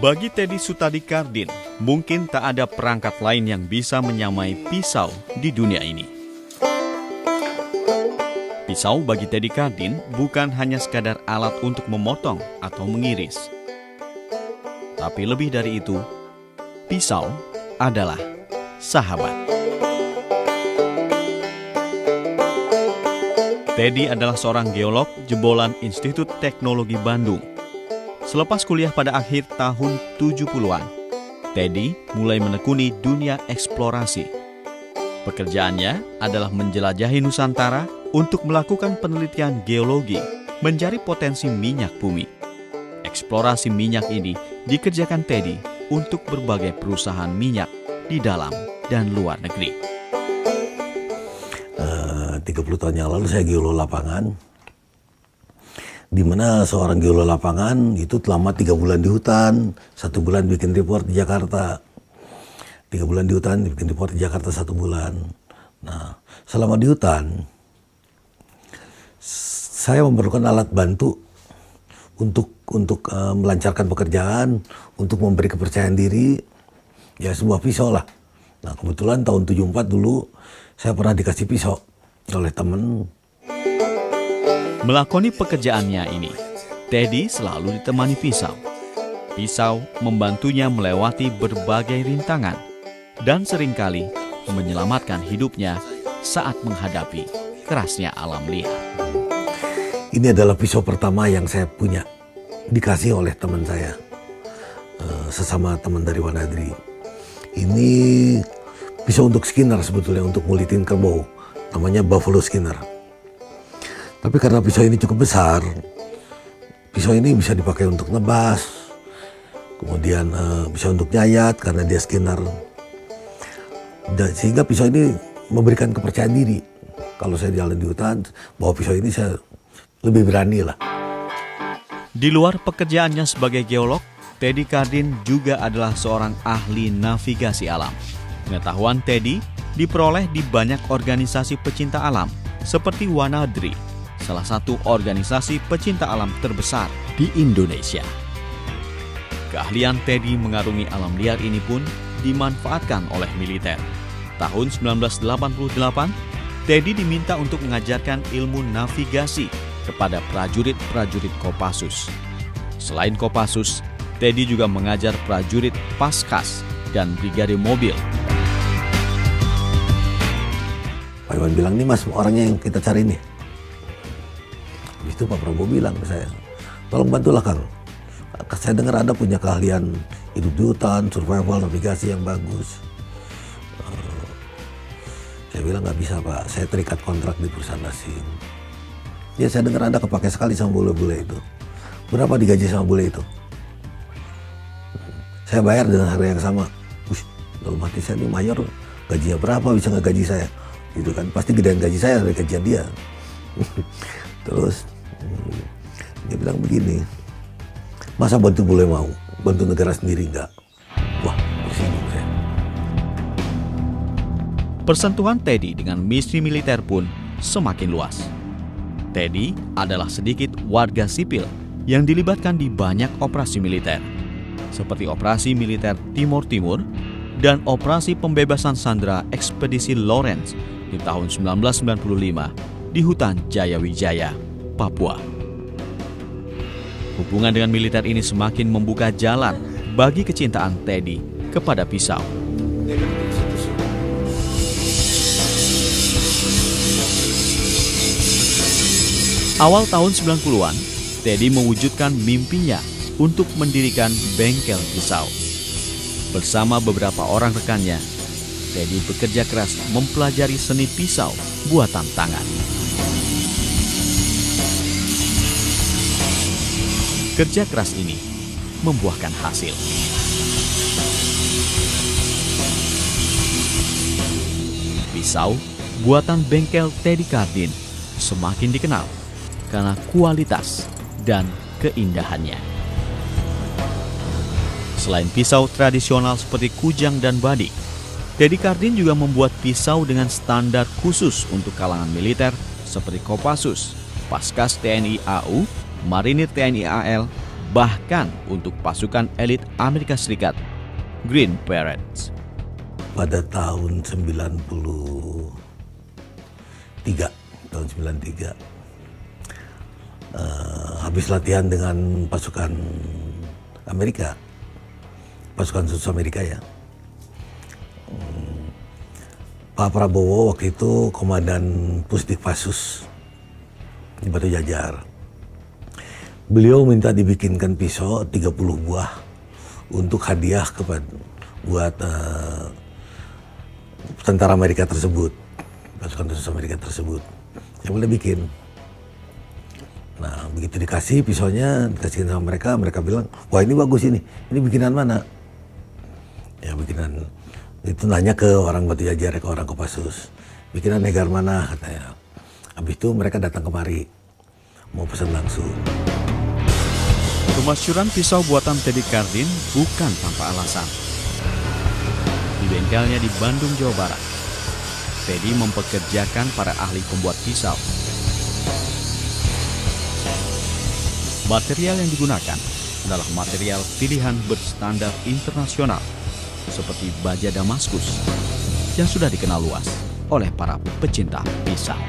Bagi Teddy Sutadi Kardin, mungkin tak ada perangkat lain yang bisa menyamai pisau di dunia ini. Pisau bagi Teddy Kardin bukan hanya sekadar alat untuk memotong atau mengiris. Tapi lebih dari itu, pisau adalah sahabat. Teddy adalah seorang geolog jebolan Institut Teknologi Bandung. Selepas kuliah pada akhir tahun 70-an, Teddy mulai menekuni dunia eksplorasi. Pekerjaannya adalah menjelajahi Nusantara untuk melakukan penelitian geologi, mencari potensi minyak bumi. Eksplorasi minyak ini dikerjakan Teddy untuk berbagai perusahaan minyak di dalam dan luar negeri. 30 tahun yang lalu saya geolog lapangan, di mana seorang geolog lapangan itu selama 3 bulan di hutan, 1 bulan bikin report di Jakarta. 3 bulan di hutan, bikin report di Jakarta 1 bulan. Nah, selama di hutan, saya memerlukan alat bantu untuk melancarkan pekerjaan, untuk memberi kepercayaan diri, ya sebuah pisau lah. Nah, kebetulan tahun 74 dulu, saya pernah dikasih pisau oleh teman. Melakoni pekerjaannya ini, Teddy selalu ditemani pisau. Pisau membantunya melewati berbagai rintangan dan seringkali menyelamatkan hidupnya saat menghadapi kerasnya alam liar. Ini adalah pisau pertama yang saya punya, dikasih oleh teman saya, sesama teman dari Wanadri. Ini pisau untuk skinner sebetulnya, untuk ngulitin kerbau, namanya Buffalo Skinner. Tapi karena pisau ini cukup besar, pisau ini bisa dipakai untuk nebas, kemudian bisa untuk nyayat karena dia skinner. Sehingga pisau ini memberikan kepercayaan diri. Kalau saya jalan di hutan, bawa pisau ini saya lebih berani lah. Di luar pekerjaannya sebagai geolog, Teddy Kardin juga adalah seorang ahli navigasi alam. Pengetahuan Teddy diperoleh di banyak organisasi pecinta alam, seperti Wanadri, salah satu organisasi pecinta alam terbesar di Indonesia. Keahlian Teddy mengarungi alam liar ini pun dimanfaatkan oleh militer. Tahun 1988, Teddy diminta untuk mengajarkan ilmu navigasi kepada prajurit-prajurit Kopassus. Selain Kopassus, Teddy juga mengajar prajurit Paskas dan Brigade Mobil. Pak Iwan bilang, "Nih Mas, orangnya yang kita cari nih." Itu Pak Prabowo bilang ke saya, "Tolong bantulah Kang. Saya dengar Anda punya keahlian hidup di hutan, survival, navigasi yang bagus." Saya bilang, "Nggak bisa Pak, saya terikat kontrak di perusahaan asing." "Ya, saya dengar Anda kepake sekali sama bule-bule itu. Berapa digaji sama bule itu?" "Saya bayar dengan harga yang sama." Dalam hati saya, ini mayor gajinya berapa bisa nggak gaji saya? Gitu kan, pasti gedean gaji saya dari gajian dia. Terus dia bilang begini, "Masa bantu bule mau, bantu negara sendiri enggak?" Wah, tersinggung saya. Persentuhan Teddy dengan misi militer pun semakin luas. Teddy adalah sedikit warga sipil yang dilibatkan di banyak operasi militer, seperti operasi militer Timur Timur dan operasi pembebasan sandera ekspedisi Lawrence di tahun 1995 di hutan Jayawijaya, Papua. Hubungan dengan militer ini semakin membuka jalan bagi kecintaan Teddy kepada pisau. Awal tahun 90-an, Teddy mewujudkan mimpinya untuk mendirikan bengkel pisau. Bersama beberapa orang rekannya, Teddy bekerja keras mempelajari seni pisau buatan tangan. Kerja keras ini membuahkan hasil. Pisau buatan bengkel Teddy Kardin semakin dikenal karena kualitas dan keindahannya. Selain pisau tradisional seperti kujang dan badik, Teddy Kardin juga membuat pisau dengan standar khusus untuk kalangan militer seperti Kopassus, Paskas TNI AU, Marinir TNI AL, bahkan untuk pasukan elit Amerika Serikat, Green Berets. Pada tahun 93, habis latihan dengan pasukan Amerika, pasukan khusus Amerika ya. Pak Prabowo waktu itu komandan Pusdikpasus di Batu Jajar. Beliau minta dibikinkan pisau 30 buah untuk hadiah buat tentara Amerika tersebut, pasukan khusus Amerika tersebut. Saya boleh bikin. Nah, begitu dikasih pisaunya, dikasihkan sama mereka, mereka bilang, wah ini bagus ini bikinan mana? Ya bikinan, itu nanya ke orang Batu Jajar, ke orang Kopassus, bikinan negar mana katanya. Habis itu mereka datang kemari, mau pesan langsung. Kemasyhuran pisau buatan Teddy Cardin bukan tanpa alasan. Di bengkelnya di Bandung, Jawa Barat, Teddy mempekerjakan para ahli pembuat pisau. Material yang digunakan adalah material pilihan berstandar internasional seperti baja Damaskus yang sudah dikenal luas oleh para pecinta pisau.